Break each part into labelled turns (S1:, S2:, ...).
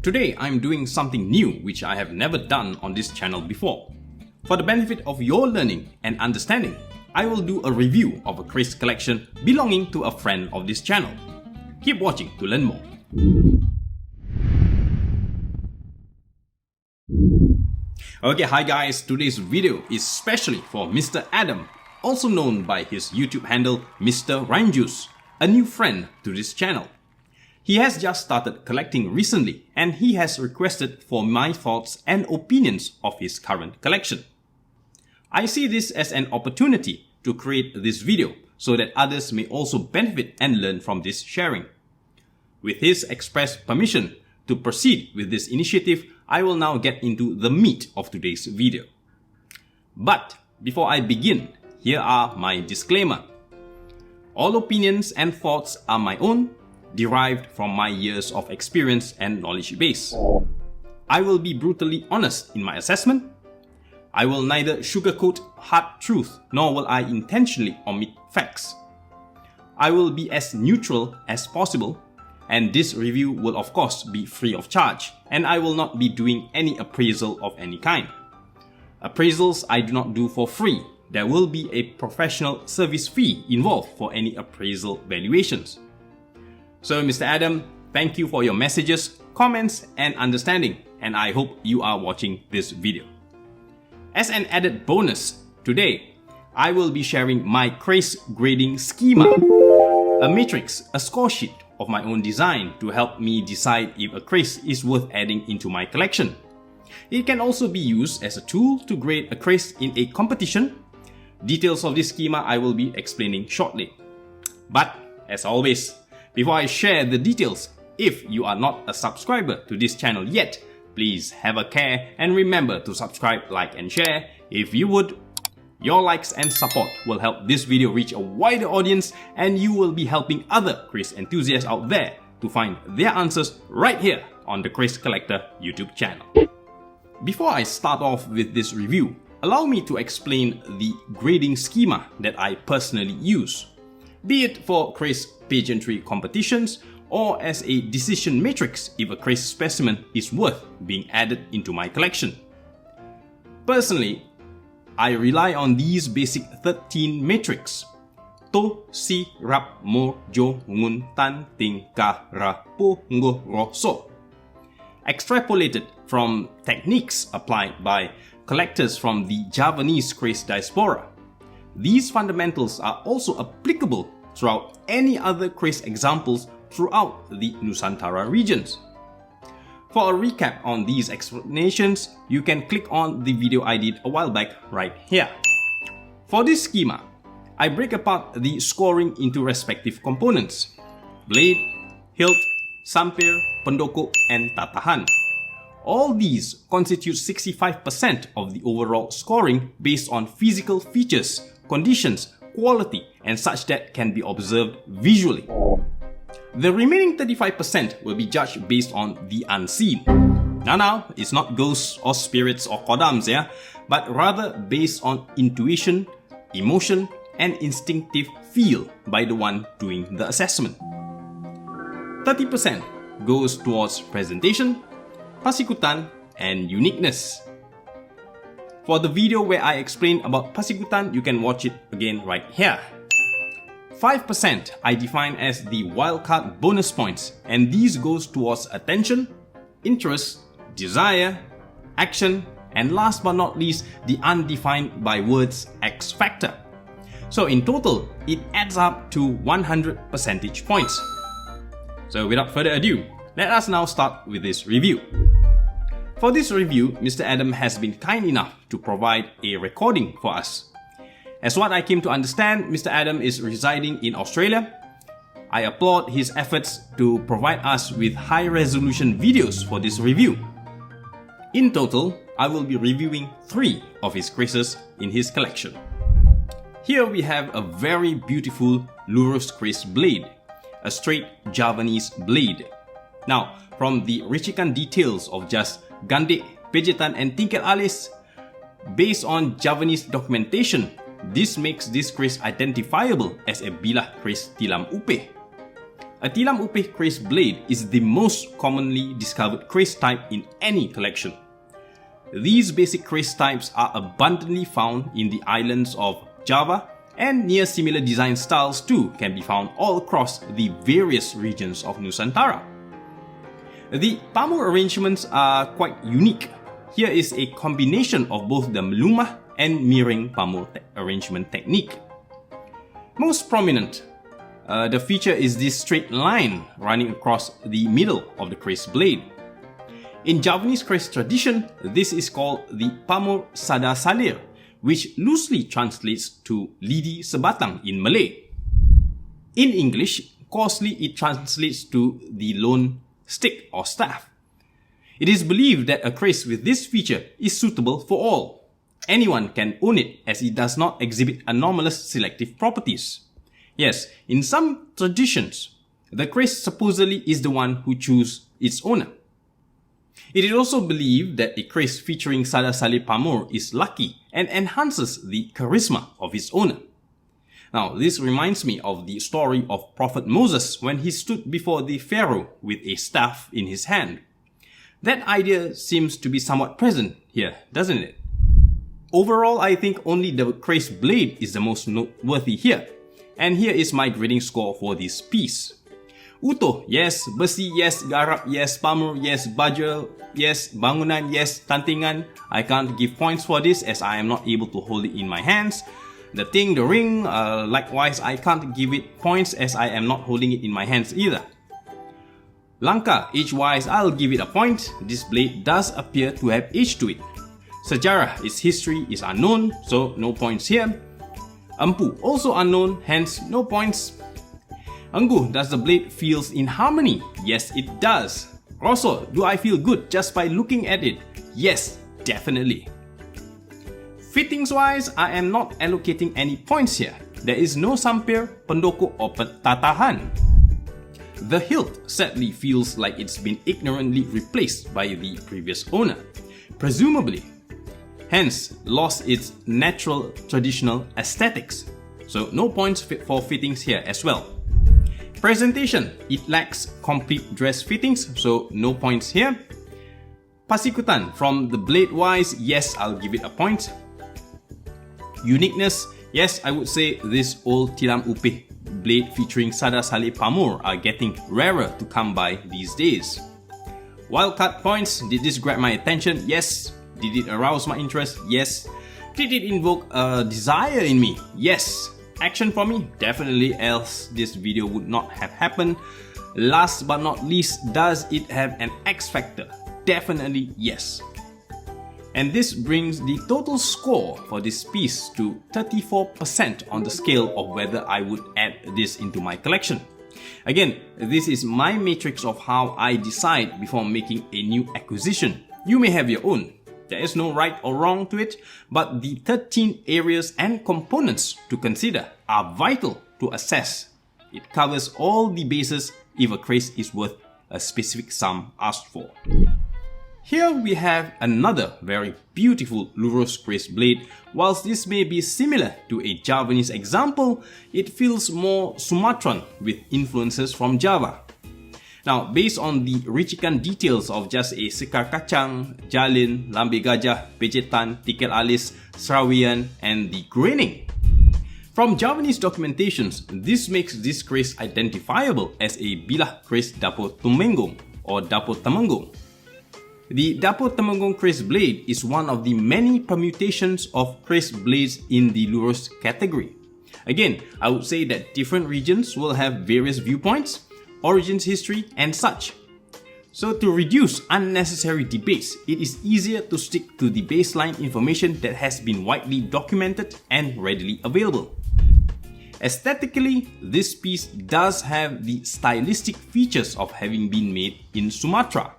S1: Today I'm doing something new which I have never done on this channel before. For the benefit of your learning and understanding, I will do a review of a kris collection belonging to a friend of this channel. Keep watching to learn more. Okay, hi guys, today's video is specially for Mr. Adam, also known by his YouTube handle Mr. Rhymejuice, a new friend to this channel. He has just started collecting recently and he has requested for my thoughts and opinions of his current collection. I see this as an opportunity to create this video so that others may also benefit and learn from this sharing. With his express permission to proceed with this initiative, I will now get into the meat of today's video. But before I begin, here are my disclaimer. All opinions and thoughts are my own, derived from my years of experience and knowledge base. I will be brutally honest in my assessment. I will neither sugarcoat hard truth nor will I intentionally omit facts. I will be as neutral as possible, and this review will of course be free of charge, and I will not be doing any appraisal of any kind. Appraisals I do not do for free. There will be a professional service fee involved for any appraisal valuations. So Mr. Adam, thank you for your messages, comments and understanding, and I hope you are watching this video. As an added bonus, today I will be sharing my kris grading schema, a matrix, a score sheet of my own design to help me decide if a kris is worth adding into my collection. It can also be used as a tool to grade a kris in a competition. Details of this schema I will be explaining shortly. But as always, before I share the details, if you are not a subscriber to this channel yet, please have a care and remember to subscribe, like and share. If you would, your likes and support will help this video reach a wider audience and you will be helping other kris enthusiasts out there to find their answers right here on the Kris Collector YouTube channel. Before I start off with this review, allow me to explain the grading schema that I personally use, be it for kris pageantry competitions or as a decision matrix if a kris specimen is worth being added into my collection. Personally, I rely on these basic 13 metrics: To, Si, Rap, Mo, Jo, Ngun, Tan, Ting, Ka, Ra, Po, Ngo, Ro, So. Extrapolated from techniques applied by collectors from the Javanese kris diaspora, these fundamentals are also applicable throughout any other kris examples throughout the Nusantara regions. For a recap on these explanations, you can click on the video I did a while back right here. For this schema, I break apart the scoring into respective components: blade, hilt, sampir, pendoko, and tatahan. All these constitute 65% of the overall scoring based on physical features, conditions, quality, and such that can be observed visually. The remaining 35% will be judged based on the unseen. Now, it's not ghosts or spirits or kodams, yeah, but rather based on intuition, emotion, and instinctive feel by the one doing the assessment. 30% goes towards presentation, pasikutan, and uniqueness. For the video where I explain about pasikutan, you can watch it again right here. 5% I define as the wildcard bonus points, and these goes towards attention, interest, desire, action, and last but not least, the undefined by words X factor. So in total, it adds up to 100 percentage points. So without further ado, let us now start with this review. For this review, Mr. Adam has been kind enough to provide a recording for us. As what I came to understand, Mr. Adam is residing in Australia. I applaud his efforts to provide us with high-resolution videos for this review. In total, I will be reviewing 3 of his krises in his collection. Here we have a very beautiful Lurus kris blade, a straight Javanese blade. Now, from the ricikan details of just gandek, pejetan, and tingkat alis, based on Javanese documentation, this makes this kris identifiable as a bilah kris tilam upeh. A tilam upih kris blade is the most commonly discovered kris type in any collection. These basic kris types are abundantly found in the islands of Java, and near similar design styles too can be found all across the various regions of Nusantara. The pamur arrangements are quite unique. Here is a combination of both the melumah and miring pamur arrangement technique. Most prominent, the feature is this straight line running across the middle of the kris blade. In Javanese kris tradition, this is called the pamur sada salir, which loosely translates to lidi sebatang in Malay. In English, coarsely it translates to the lone stick or staff. It is believed that a kris with this feature is suitable for all. Anyone can own it as it does not exhibit anomalous selective properties. Yes, in some traditions, the kris supposedly is the one who chooses its owner. It is also believed that a kris featuring Sada Salih Pamur is lucky and enhances the charisma of its owner. Now, this reminds me of the story of Prophet Moses when he stood before the Pharaoh with a staff in his hand. That idea seems to be somewhat present here, doesn't it? Overall, I think only the kris blade is the most noteworthy here. And here is my grading score for this piece. Utuh, yes. Besi, yes. Garap, yes. Pamur, yes. Baja, yes. Bangunan, yes. Tantingan. I can't give points for this as I am not able to hold it in my hands. The thing, the ring, likewise I can't give it points as I am not holding it in my hands either. Langkah, age-wise I'll give it a point. This blade does appear to have age to it. Sejarah, its history is unknown, so no points here. Empu, also unknown, hence no points. Angguh, does the blade feels in harmony? Yes, it does. Rosol, do I feel good just by looking at it? Yes, definitely. Fittings-wise, I am not allocating any points here. There is no sampir, pendoko or tatahan. The hilt sadly feels like it's been ignorantly replaced by the previous owner, presumably. Hence, lost its natural traditional aesthetics. So no points for fittings here as well. Presentation, it lacks complete dress fittings, so no points here. Pasikutan, from the blade wise, yes, I'll give it a point. Uniqueness, yes, I would say this old tilam upih blade featuring Sada Salih Pamur are getting rarer to come by these days. Wildcard points, did this grab my attention? Yes. Did it arouse my interest? Yes. Did it invoke a desire in me? Yes. Action for me? Definitely, else this video would not have happened. Last but not least, does it have an X factor? Definitely yes. And this brings the total score for this piece to 34% on the scale of whether I would add this into my collection. Again, this is my matrix of how I decide before making a new acquisition. You may have your own. There is no right or wrong to it, but the 13 areas and components to consider are vital to assess. It covers all the bases if a kris is worth a specific sum asked for. Here we have another very beautiful Lurus kris blade. Whilst this may be similar to a Javanese example, it feels more Sumatran with influences from Java. Now, based on the ricikan details of just a sekar kacang, jalin, lambe gajah, pejetan, tikel alis, serawian, and the graining. From Javanese documentations, this makes this kris identifiable as a bilah kris Dapur Tumenggung or Dapur Temenggung. The Dapur Temenggung kris blade is one of the many permutations of kris blades in the Lurus category. Again, I would say that different regions will have various viewpoints, origins history, and such. So to reduce unnecessary debates, it is easier to stick to the baseline information that has been widely documented and readily available. Aesthetically, this piece does have the stylistic features of having been made in Sumatra.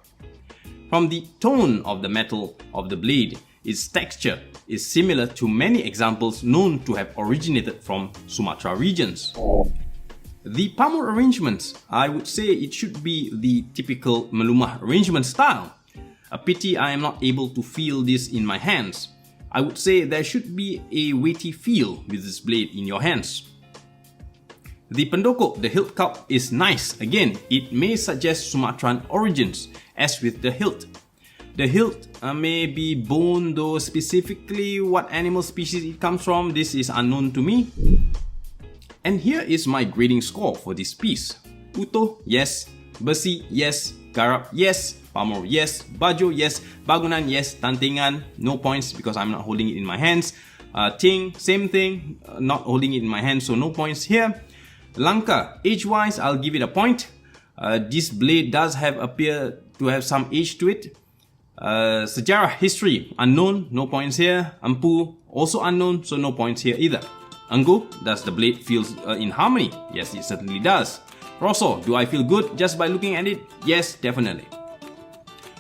S1: From the tone of the metal of the blade, its texture is similar to many examples known to have originated from Sumatra regions. The pamur arrangements, I would say it should be the typical melumah arrangement style. A pity I am not able to feel this in my hands. I would say there should be a weighty feel with this blade in your hands. The pendoko, the hilt cup, is nice. Again, it may suggest Sumatran origins, as with the hilt. The hilt may be bone, though specifically what animal species it comes from, this is unknown to me. And here is my grading score for this piece. Utuh, yes. Besi, yes. Garap, yes. Pamor, yes. Baju, yes. Bangunan, yes. Tantingan, no points because I'm not holding it in my hands. Ting, same thing, not holding it in my hands, so no points here. Langkah, age-wise, I'll give it a point. This blade does appear to have some age to it. Sejarah, history, unknown, no points here. Ampu, also unknown, so no points here either. Anggu, does the blade feel in harmony? Yes, it certainly does. Rosso, do I feel good just by looking at it? Yes, definitely.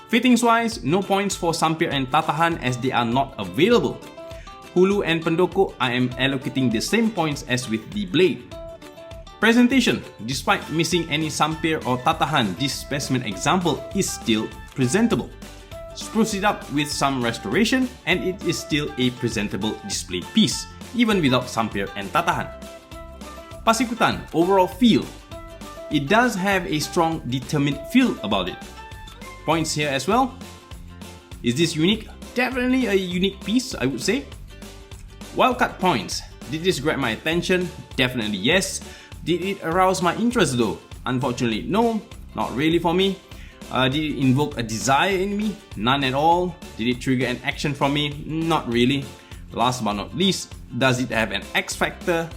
S1: Fittings-wise, no points for sampir and tatahan as they are not available. Hulu and pendoko, I am allocating the same points as with the blade. Presentation, despite missing any sampir or tatahan, this specimen example is still presentable. Spruce it up with some restoration and it is still a presentable display piece, even without sampir and tatahan. Pasikutan, overall feel. It does have a strong determined feel about it. Points here as well. Is this unique? Definitely a unique piece, I would say. Wildcard points. Did this grab my attention? Definitely yes. Did it arouse my interest though? Unfortunately no, not really for me. Did it invoke a desire in me? None at all. Did it trigger an action from me? Not really. Last but not least, does it have an X factor?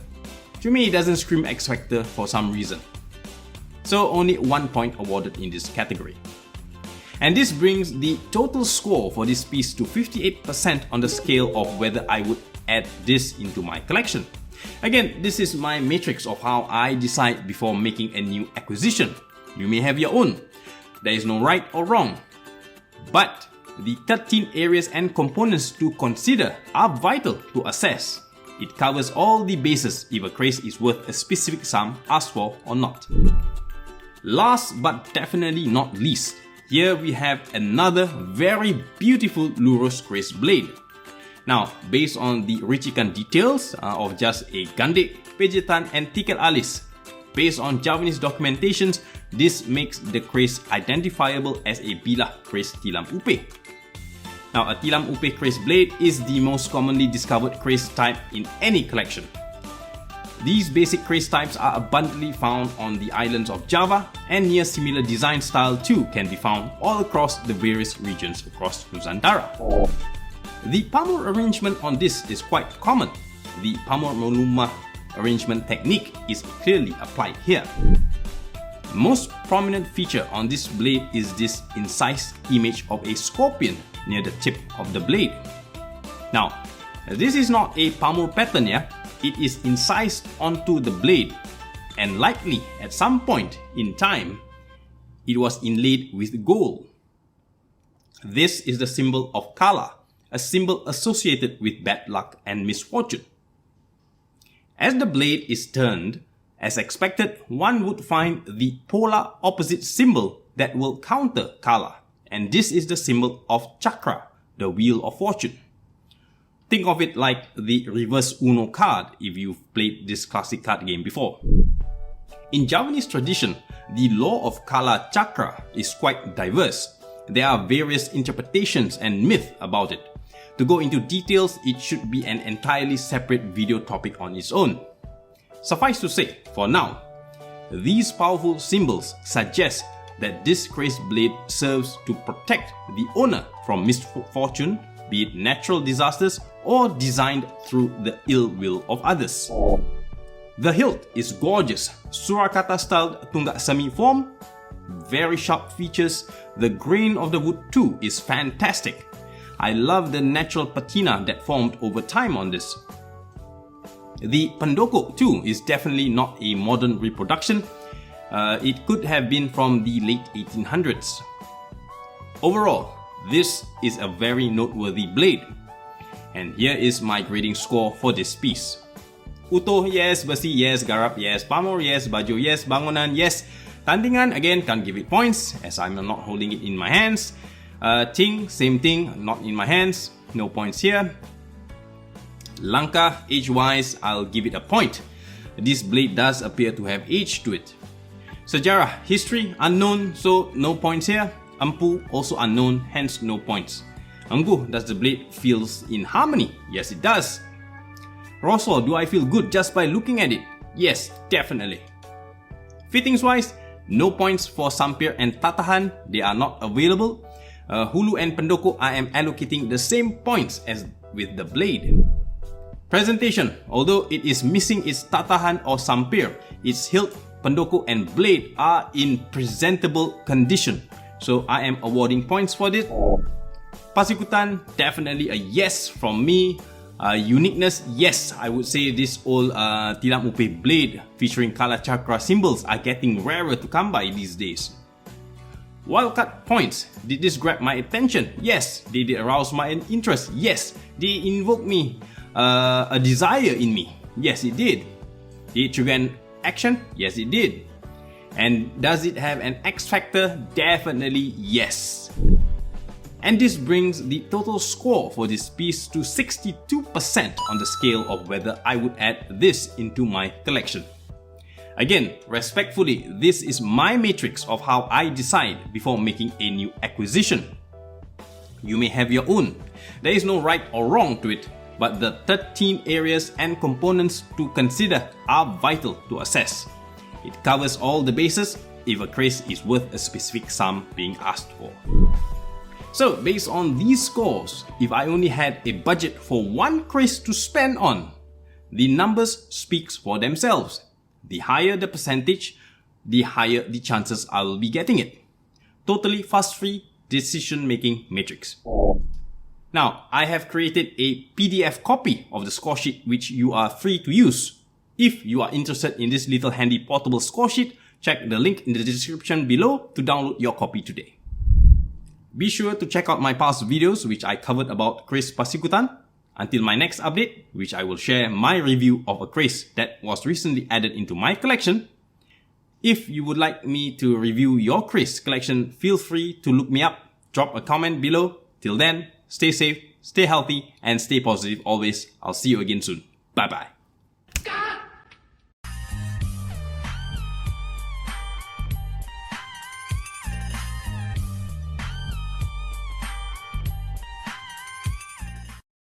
S1: To me, it doesn't scream X factor for some reason. So only 1 point awarded in this category. And this brings the total score for this piece to 58% on the scale of whether I would add this into my collection. Again, this is my matrix of how I decide before making a new acquisition. You may have your own. There is no right or wrong. But the 13 areas and components to consider are vital to assess. It covers all the bases if a kris is worth a specific sum asked for or not. Last but definitely not least, here we have another very beautiful Lurus kris blade. Now, based on the ricikan details of just a gandek, pejetan and tikel alis, based on Javanese documentations, this makes the kris identifiable as a bilah kris tilam upe. Now, a tilam upe kris blade is the most commonly discovered kris type in any collection. These basic kris types are abundantly found on the islands of Java, and near similar design style too can be found all across the various regions across Nusantara. The pamor arrangement on this is quite common. The pamor moluma arrangement technique is clearly applied here. Most prominent feature on this blade is this incised image of a scorpion near the tip of the blade. Now, this is not a pamor pattern, yeah? It is incised onto the blade, and likely at some point in time, it was inlaid with gold. This is the symbol of Kala, a symbol associated with bad luck and misfortune. As the blade is turned, as expected, one would find the polar opposite symbol that will counter Kala, and this is the symbol of Chakra, the wheel of fortune. Think of it like the reverse Uno card if you've played this classic card game before. In Javanese tradition, the law of Kala Chakra is quite diverse. There are various interpretations and myths about it. To go into details, it should be an entirely separate video topic on its own. Suffice to say, for now, these powerful symbols suggest that this kris blade serves to protect the owner from misfortune, be it natural disasters or designed through the ill will of others. The hilt is gorgeous, Surakarta styled tunggak semi form, very sharp features. The grain of the wood too is fantastic. I love the natural patina that formed over time on this. The pendoko too is definitely not a modern reproduction. It could have been from the late 1800s. Overall, this is a very noteworthy blade. And here is my grading score for this piece. Utuh, yes. Besi, yes. Garap, yes. Pamor, yes. Baju, yes. Bangunan, yes. Tantingan, again, can't give it points as I'm not holding it in my hands. Ting, same thing, not in my hands. No points here. Langkah, age-wise, I'll give it a point. this blade does appear to have age to it. Sejarah, history, unknown, so no points here. Ampu, also unknown, hence no points. Angguh, does the blade feels in harmony? Yes, it does. Rosal, do I feel good just by looking at it? Yes, definitely. Fittings wise, no points for Sampir and Tatahan, they are not available. Hulu and Pendoko, I am allocating the same points as with the blade. Presentation, although it is missing its Tatahan or Sampir, its hilt, Pendoko and blade are in presentable condition. So I am awarding points for this. Pasikutan, definitely a yes from me. Uniqueness, yes, I would say this old Tidak Mupeh blade featuring Kala Chakra symbols are getting rarer to come by these days. Wildcard points, did this grab my attention? Yes. Did it arouse my interest? Yes. Did it invoke me a desire in me? Yes, it did. Did it trigger an action? Yes, it did. And does it have an X factor? Definitely yes. And this brings the total score for this piece to 62% on the scale of whether I would add this into my collection. Again, respectfully, this is my matrix of how I decide before making a new acquisition. You may have your own. There is no right or wrong to it, but the 13 areas and components to consider are vital to assess. It covers all the bases if a kris is worth a specific sum being asked for. So, based on these scores, if I only had a budget for one kris to spend on, the numbers speaks for themselves. The higher the percentage, the higher the chances I will be getting it. Totally fuss-free decision-making matrix. Now, I have created a PDF copy of the score sheet which you are free to use. If you are interested in this little handy portable score sheet, check the link in the description below to download your copy today. Be sure to check out my past videos which I covered about kris Pasikutan. Until my next update, which I will share my review of a kris that was recently added into my collection. If you would like me to review your kris collection, feel free to look me up, drop a comment below. Till then, stay safe, stay healthy, and stay positive always. I'll see you again soon. Bye bye.